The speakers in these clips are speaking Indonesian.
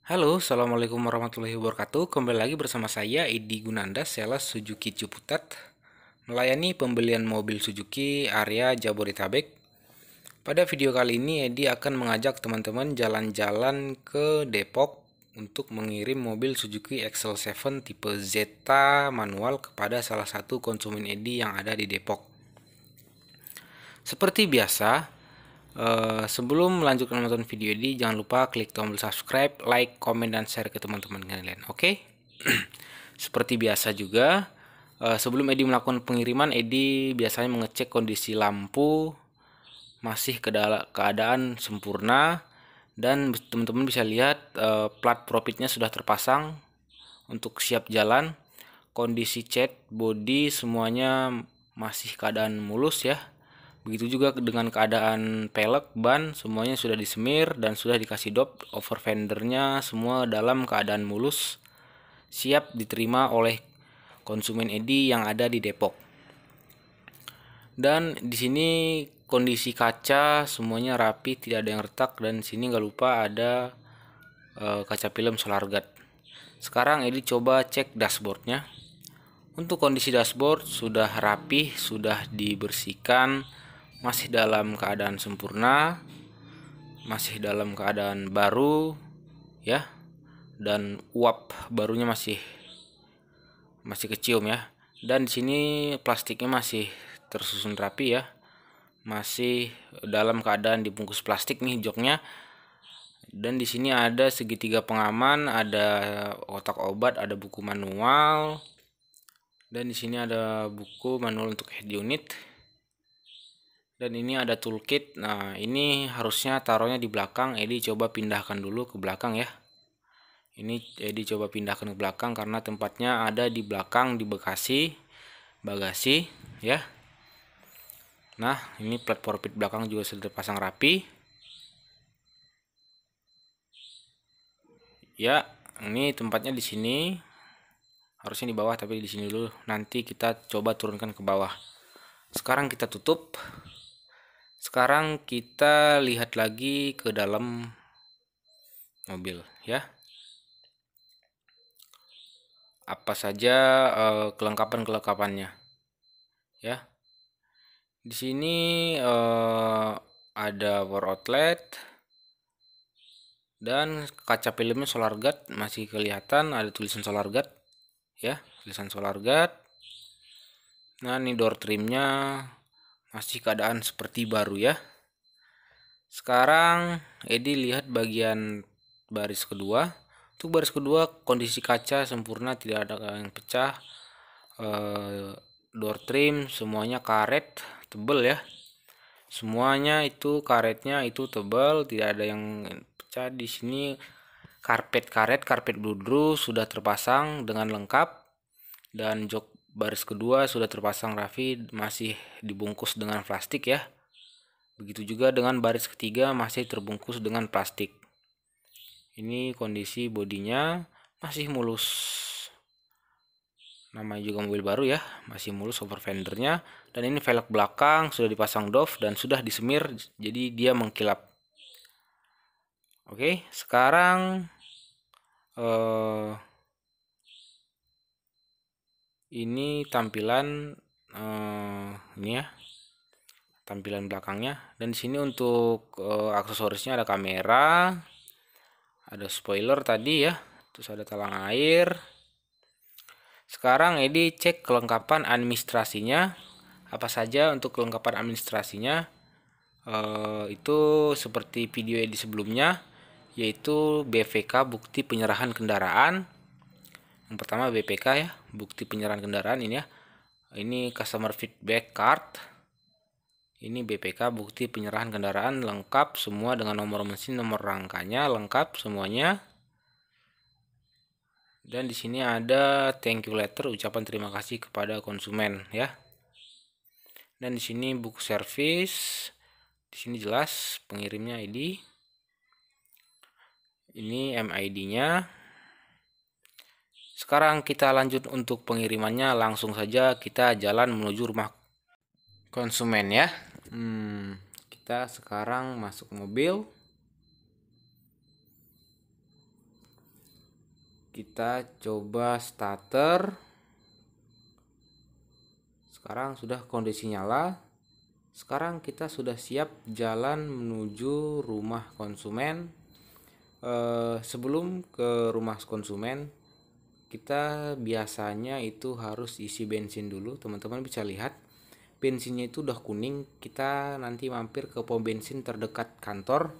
Halo, assalamualaikum warahmatullahi wabarakatuh. Kembali lagi bersama saya Edi Gunanda, sales Suzuki Ciputat, melayani pembelian mobil Suzuki area Jabodetabek. Pada video kali ini, Edi akan mengajak teman-teman jalan-jalan ke Depok untuk mengirim mobil Suzuki Axel 7 tipe Zeta manual kepada salah satu konsumen Edi yang ada di Depok. Seperti biasa, sebelum melanjutkan menonton video ini, jangan lupa klik tombol subscribe, like, komen, dan share ke teman-teman kalian. Oke? Seperti biasa juga, sebelum Edi melakukan pengiriman, Edi biasanya mengecek kondisi lampu masih keadaan sempurna, dan teman-teman bisa lihat plat profitnya sudah terpasang untuk siap jalan. Kondisi cat, body semuanya masih keadaan mulus ya. Begitu juga dengan keadaan pelek, ban semuanya sudah disemir dan sudah dikasih dop. Over fendernya semua dalam keadaan mulus, siap diterima oleh konsumen Edi yang ada di Depok. Dan di sini kondisi kaca semuanya rapi, tidak ada yang retak, dan di sini nggak lupa ada kaca film solar guard. Sekarang Edi coba cek dashboardnya. Untuk kondisi dashboard sudah rapi, sudah dibersihkan, masih dalam keadaan sempurna, masih dalam keadaan baru ya, dan uap barunya masih kecium ya. Dan di sini plastiknya masih tersusun rapi ya, masih dalam keadaan dibungkus plastik nih joknya. Dan di sini ada segitiga pengaman, ada kotak obat, ada buku manual, dan di sini ada buku manual untuk head unit. Dan ini ada toolkit. Nah, ini harusnya taruhnya di belakang. Edi coba pindahkan dulu ke belakang ya. Ini Edi coba pindahkan ke belakang karena tempatnya ada di belakang di bagasi ya. Nah, ini platform pit belakang juga sudah terpasang rapi. Ya, ini tempatnya di sini. Harusnya di bawah tapi di sini dulu. Nanti kita coba turunkan ke bawah. Sekarang kita tutup. Sekarang kita lihat lagi ke dalam mobil ya. Apa saja kelengkapannya ya. Di sini ada power outlet dan kaca filmnya solar guard masih kelihatan, ada tulisan solar guard ya, tulisan solar guard. Nah, ini door trimnya masih keadaan seperti baru ya. Sekarang Edi lihat bagian baris kedua. Untuk baris kedua kondisi kaca sempurna, tidak ada yang pecah. Door trim semuanya karet tebel ya. Semuanya itu karetnya itu tebal, tidak ada yang pecah. Di sini karpet bludru sudah terpasang dengan lengkap, dan jok baris kedua sudah terpasang rapi, masih dibungkus dengan plastik ya. Begitu juga dengan baris ketiga masih terbungkus dengan plastik. Ini kondisi bodinya masih mulus. Namanya juga mobil baru ya, masih mulus over fendernya. Dan ini velg belakang sudah dipasang doff dan sudah disemir, jadi dia mengkilap. Oke, sekarang ini tampilan ini ya, tampilan belakangnya. Dan di sini untuk aksesorisnya ada kamera, ada spoiler tadi ya, terus ada talang air. Sekarang Edi cek kelengkapan administrasinya. Apa saja untuk kelengkapan administrasinya? Itu seperti video Edi sebelumnya, yaitu BVK bukti penyerahan kendaraan. Yang pertama BPK ya, bukti penyerahan kendaraan ini ya. Ini customer feedback card. Ini BPK bukti penyerahan kendaraan lengkap semua dengan nomor mesin, nomor rangkanya lengkap semuanya. Dan di sini ada thank you letter, ucapan terima kasih kepada konsumen ya. Dan di sini buku servis. Di sini jelas pengirimnya ID. Ini MID-nya. Sekarang kita lanjut untuk pengirimannya, langsung saja kita jalan menuju rumah konsumen ya. Kita sekarang masuk mobil. Kita coba starter. Sekarang sudah kondisi nyala. Sekarang kita sudah siap jalan menuju rumah konsumen. Sebelum ke rumah konsumen, kita biasanya itu harus isi bensin dulu. Teman-teman bisa lihat bensinnya itu udah kuning. Kita nanti mampir ke pom bensin terdekat kantor.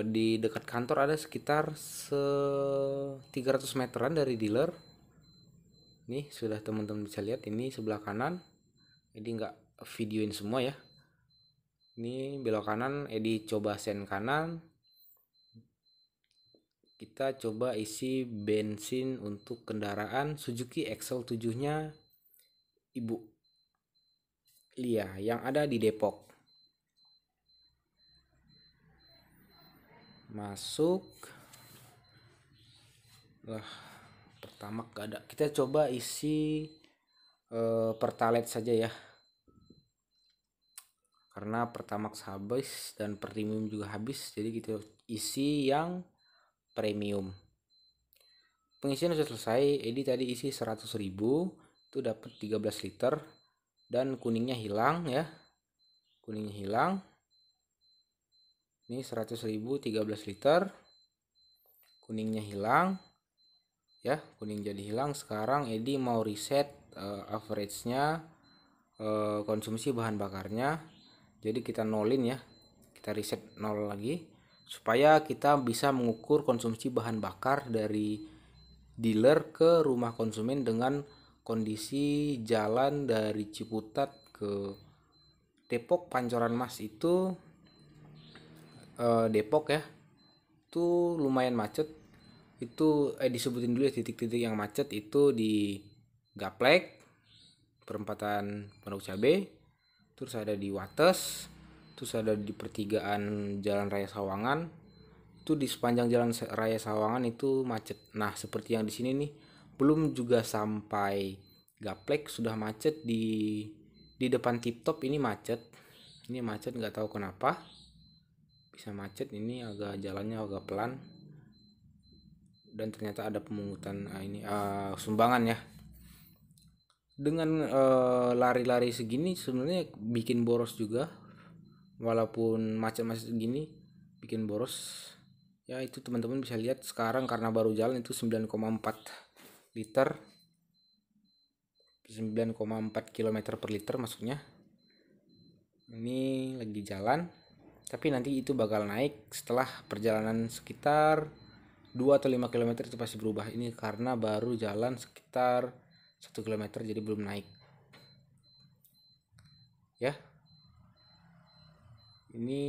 Di dekat kantor ada sekitar 300 meteran dari dealer. Nih sudah teman-teman bisa lihat, ini sebelah kanan. Jadi nggak videoin semua ya. Ini belok kanan, Edi coba sen kanan. Kita coba isi bensin untuk kendaraan Suzuki XL7 nya Ibu Lia yang ada di Depok. Masuk. Wah, pertama gak ada. Kita coba isi Pertalite saja ya. Karena Pertamax habis dan Premium juga habis, jadi kita isi yang premium. Pengisian sudah selesai. Edi tadi isi 100.000, itu dapat 13 liter dan kuningnya hilang ya. Kuningnya hilang. Ini 100.000 13 liter. Kuningnya hilang. Ya, kuning jadi hilang. Sekarang Edi mau reset average-nya, konsumsi bahan bakarnya. Jadi kita nolin ya. Kita reset 0 lagi supaya kita bisa mengukur konsumsi bahan bakar dari dealer ke rumah konsumen dengan kondisi jalan dari Ciputat ke Depok Pancoran Mas itu Depok ya, itu lumayan macet. Itu disebutin dulu ya titik-titik yang macet itu di Gaplek, perempatan Pondok Cabe, terus ada di Wates, terus ada di pertigaan Jalan Raya Sawangan. Itu di sepanjang Jalan Raya Sawangan itu macet. Nah, seperti yang di sini nih, belum juga sampai Gaplek sudah macet. Di depan Tip Top ini macet. Ini macet nggak tahu kenapa bisa macet. Ini agak jalannya agak pelan. Dan ternyata ada pemungutan sumbangan ya. Dengan lari-lari segini sebenarnya bikin boros juga. Walaupun macet-macet segini bikin boros. Ya itu teman-teman bisa lihat sekarang karena baru jalan itu 9,4 liter. 9,4 km per liter maksudnya. Ini lagi jalan. Tapi nanti itu bakal naik setelah perjalanan sekitar 2 atau 5 km itu pasti berubah. Ini karena baru jalan sekitar 1 km jadi belum naik. Ya. Ini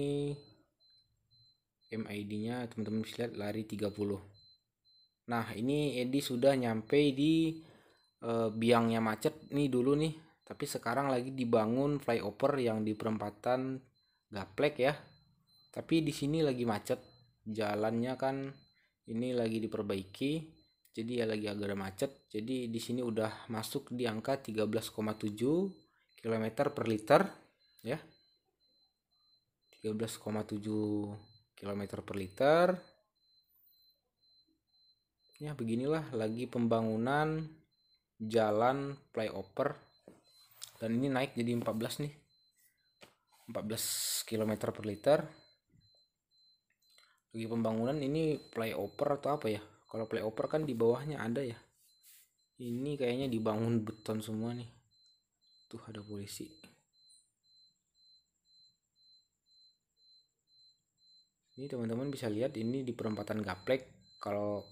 MID-nya teman-teman bisa lihat lari 30. Nah, ini Edi sudah nyampe di biangnya macet nih dulu nih. Tapi sekarang lagi dibangun flyover yang di perempatan Gaplek ya. Tapi di sini lagi macet. Jalannya kan ini lagi diperbaiki. Jadi ya lagi agak macet. Jadi di sini udah masuk di angka 13,7 km per liter ya. 13,7 km per liter. Ya beginilah lagi pembangunan jalan flyover. Dan ini naik jadi 14 nih. 14 km per liter. Lagi pembangunan ini flyover atau apa ya? Kalau flyover kan di bawahnya ada ya. Ini kayaknya dibangun beton semua nih. Tuh ada polisi. Ini teman-teman bisa lihat ini di perempatan Gaplek. Kalau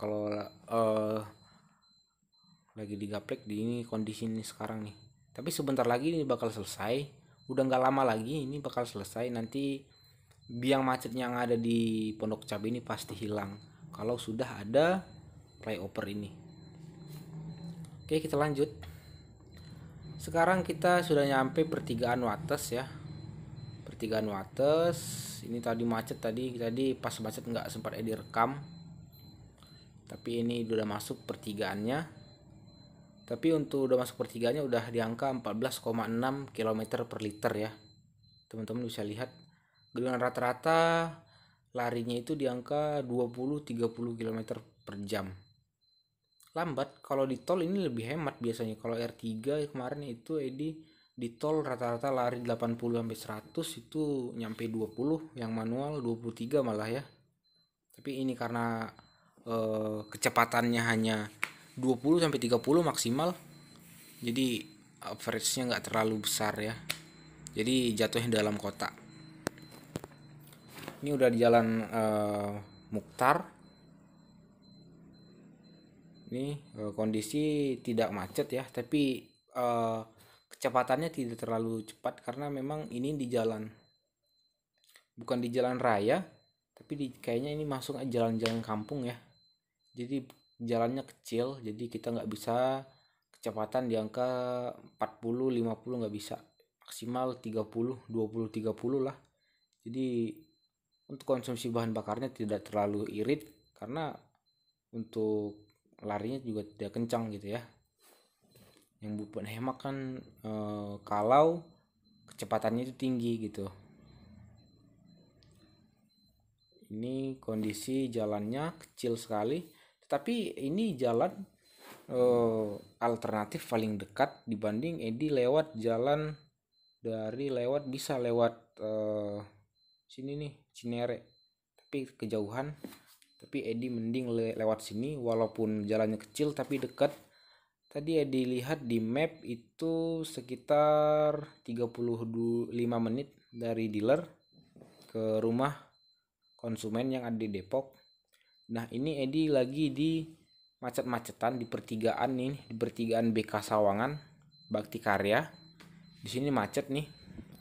lagi di Gaplek di ini kondisi ini sekarang nih. Tapi sebentar lagi ini bakal selesai. Udah nggak lama lagi ini bakal selesai. Nanti biang macet yang ada di Pondok Cabe ini pasti hilang kalau sudah ada flyover ini. Oke, kita lanjut. Sekarang kita sudah nyampe pertigaan Wates ya. Pertigaan Wates. Ini tadi macet tadi pas macet nggak sempat direkam. Tapi ini udah masuk pertigaannya. Tapi untuk udah masuk pertigaannya udah di angka 14,6 km per liter ya. Teman-teman bisa lihat dengan rata-rata larinya itu di angka 20-30 km per jam. Lambat. Kalau di tol ini lebih hemat biasanya. Kalau R3 kemarin itu Edi di tol rata-rata lari 80 sampai 100, itu nyampe 20, yang manual 23 malah ya. Tapi ini karena kecepatannya hanya 20 sampai 30 maksimal. Jadi average-nya nggak terlalu besar ya. Jadi jatuhnya dalam kota. Ini udah di jalan Mukhtar. Ini kondisi tidak macet ya, tapi kecepatannya tidak terlalu cepat karena memang ini di jalan, bukan di jalan raya, tapi kayaknya ini masuk jalan-jalan kampung ya. Jadi jalannya kecil, jadi kita nggak bisa kecepatan di angka 40-50, nggak bisa, maksimal 30, 20-30 lah. Jadi untuk konsumsi bahan bakarnya tidak terlalu irit karena untuk larinya juga tidak kencang gitu ya. Yang buat hemat kan kalau kecepatannya itu tinggi gitu. Ini kondisi jalannya kecil sekali, tetapi ini jalan alternatif paling dekat dibanding Edi lewat jalan bisa lewat sini nih, Cinere, tapi kejauhan. Tapi Edi mending lewat sini walaupun jalannya kecil tapi dekat. Tadi Edi lihat di map itu sekitar 35 menit dari dealer ke rumah konsumen yang ada di Depok. Nah, ini Edi lagi di macet-macetan di pertigaan nih, di pertigaan BK Sawangan, Bakti Karya. Di sini macet nih,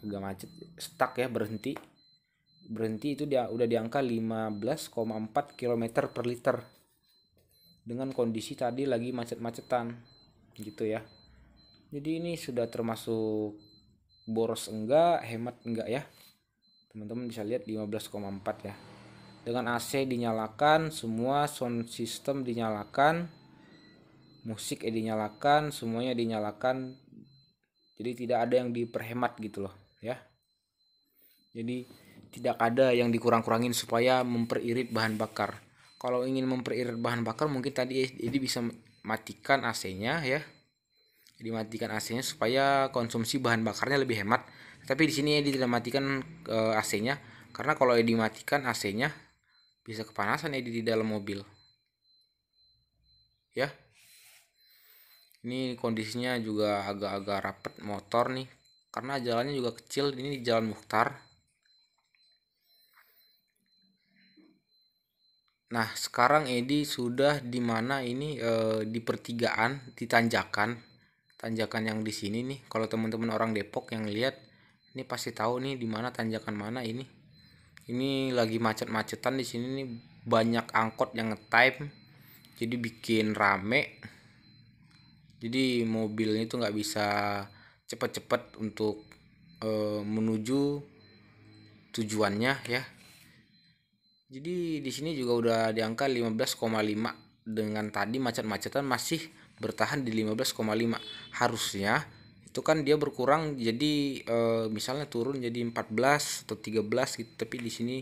agak macet, stuck ya, berhenti itu dia udah di angka 15,4 km per liter dengan kondisi tadi lagi macet-macetan gitu ya. Jadi ini sudah termasuk boros enggak, hemat enggak ya. Teman-teman bisa lihat 15,4 ya. Dengan AC dinyalakan, semua sound system dinyalakan, musik dinyalakan, semuanya dinyalakan. Jadi tidak ada yang diperhemat gitu loh ya. Jadi tidak ada yang dikurang-kurangin supaya memperirit bahan bakar. Kalau ingin memperirit bahan bakar mungkin tadi ini bisa matikan AC-nya ya. Dimatikan AC-nya supaya konsumsi bahan bakarnya lebih hemat. Tapi di sini tidak matikan AC-nya karena kalau dimatikan AC-nya bisa kepanasan di dalam mobil. Ya. Ini kondisinya juga agak-agak rapet motor nih karena jalannya juga kecil, ini di Jalan Mukhtar. Nah, sekarang Edi sudah di mana ini di pertigaan, di tanjakan. Tanjakan yang di sini nih. Kalau teman-teman orang Depok yang lihat, ini pasti tahu nih di mana tanjakan mana ini. Ini lagi macet-macetan di sini nih, banyak angkot yang nge-time. Jadi bikin rame. Jadi mobilnya itu nggak bisa cepet-cepet untuk menuju tujuannya ya. Jadi di sini juga udah di angka 15,5, dengan tadi macet-macetan masih bertahan di 15,5. Harusnya itu kan dia berkurang jadi misalnya turun jadi 14 atau 13 gitu, tapi di sini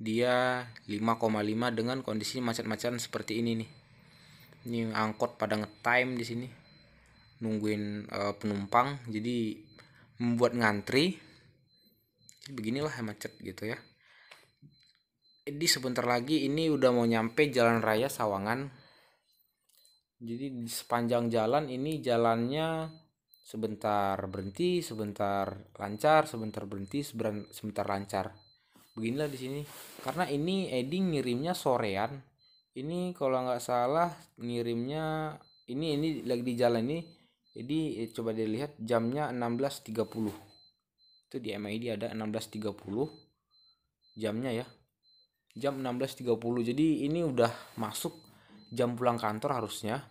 dia 5,5 dengan kondisi macet-macetan seperti ini nih. Ini angkot pada nge-time di sini nungguin penumpang, jadi membuat ngantri. Jadi beginilah macet gitu ya. Jadi sebentar lagi ini udah mau nyampe Jalan Raya Sawangan. Jadi di sepanjang jalan ini jalannya sebentar berhenti, sebentar lancar, sebentar berhenti, sebentar lancar. Beginilah di sini. Karena ini Edi ngirimnya sorean. Ini kalau nggak salah ngirimnya ini lagi di jalan ini. Jadi coba dilihat jamnya 16.30. Itu di MID ada 16.30 jamnya ya. Jam 16.30. Jadi ini udah masuk jam pulang kantor harusnya.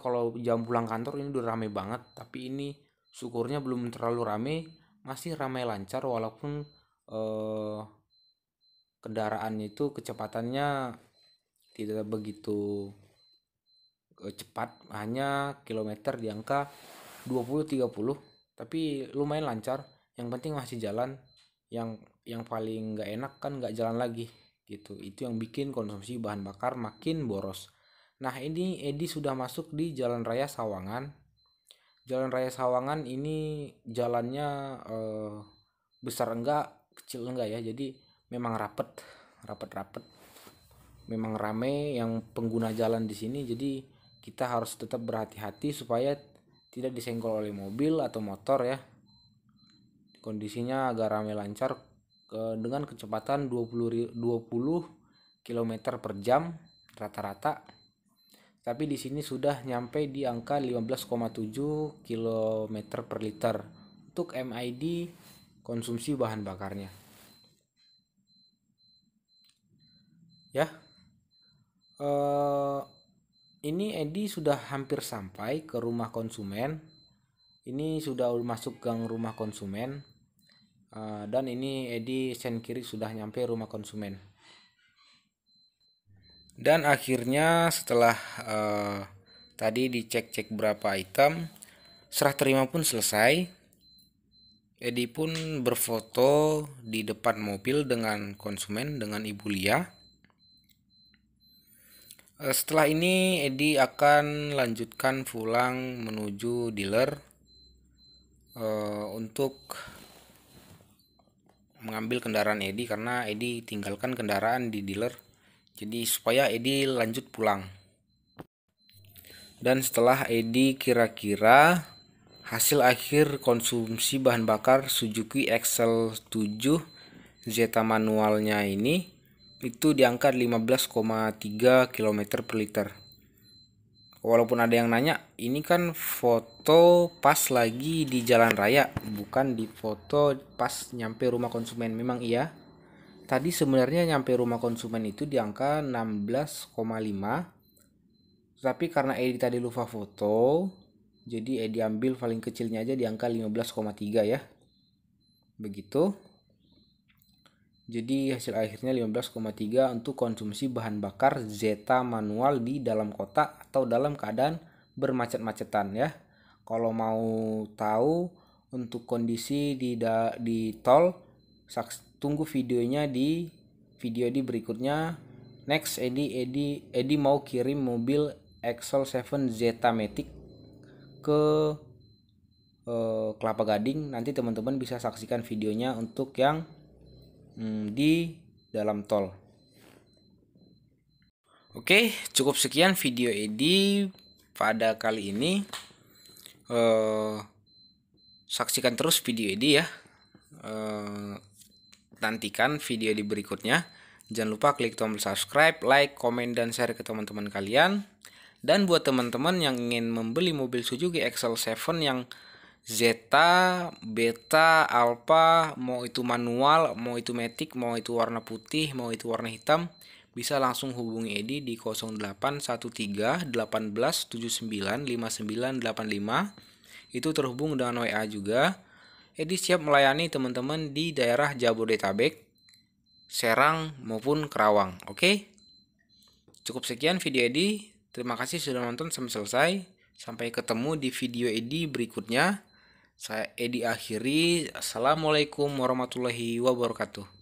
Kalau jam pulang kantor ini udah rame banget, tapi ini syukurnya belum terlalu rame, masih ramai lancar walaupun kendaraannya itu kecepatannya tidak begitu cepat, hanya kilometer di angka 20-30, tapi lumayan lancar. Yang penting masih jalan, yang yang paling nggak enak kan nggak jalan lagi gitu. Itu yang bikin konsumsi bahan bakar makin boros. Nah, ini Edi sudah masuk di Jalan Raya Sawangan. Jalan Raya Sawangan ini jalannya besar enggak, kecil enggak ya. Jadi memang rapet. Memang rame yang pengguna jalan di sini. Jadi kita harus tetap berhati-hati supaya tidak disenggol oleh mobil atau motor ya. Kondisinya agak ramai lancar dengan kecepatan 20 km per jam rata-rata. Tapi di sini sudah nyampe di angka 15,7 km per liter untuk MID konsumsi bahan bakarnya. Ya. Ini Edi sudah hampir sampai ke rumah konsumen. Ini sudah masuk gang rumah konsumen. Dan ini Edi sen kiri sudah nyampe rumah konsumen. Dan akhirnya setelah tadi dicek-cek berapa item, serah terima pun selesai. Edi pun berfoto di depan mobil dengan konsumen, dengan Ibu Lia. Setelah ini Edi akan lanjutkan pulang menuju dealer untuk mengambil kendaraan Edi, karena Edi tinggalkan kendaraan di dealer. Jadi supaya Edi lanjut pulang. Dan setelah Edi kira-kira hasil akhir konsumsi bahan bakar Suzuki Excel 7 Zeta manualnya ini itu di angka 15,3 km per liter. Walaupun ada yang nanya, ini kan foto pas lagi di jalan raya, bukan di foto pas nyampe rumah konsumen. Memang iya, tadi sebenarnya nyampe rumah konsumen itu di angka 16,5. Tapi karena Edi tadi lupa foto, jadi Edi ambil paling kecilnya aja di angka 15,3 ya. Begitu. Jadi hasil akhirnya 15,3 untuk konsumsi bahan bakar Zeta manual di dalam kota atau dalam keadaan bermacet-macetan ya. Kalau mau tahu untuk kondisi di tol, tunggu videonya di video di berikutnya. Next, Edi mau kirim mobil Excel 7 Zeta Matic ke Kelapa Gading. Nanti teman-teman bisa saksikan videonya untuk yang di dalam tol. Oke, cukup sekian video Edi pada kali ini. Saksikan terus video Edi ya. Nantikan video di berikutnya. Jangan lupa klik tombol subscribe, like, komen, dan share ke teman-teman kalian. Dan buat teman-teman yang ingin membeli mobil Suzuki Excel 7 yang Zeta, Beta, Alpha, mau itu manual, mau itu matic, mau itu warna putih, mau itu warna hitam, bisa langsung hubungi Edi di 0813 18 79 5985. Itu terhubung dengan WA juga. Edi siap melayani teman-teman di daerah Jabodetabek, Serang maupun Kerawang. Oke? Cukup sekian video Edi. Terima kasih sudah nonton sampai selesai. Sampai ketemu di video Edi berikutnya. Saya Edi akhiri. Assalamualaikum warahmatullahi wabarakatuh.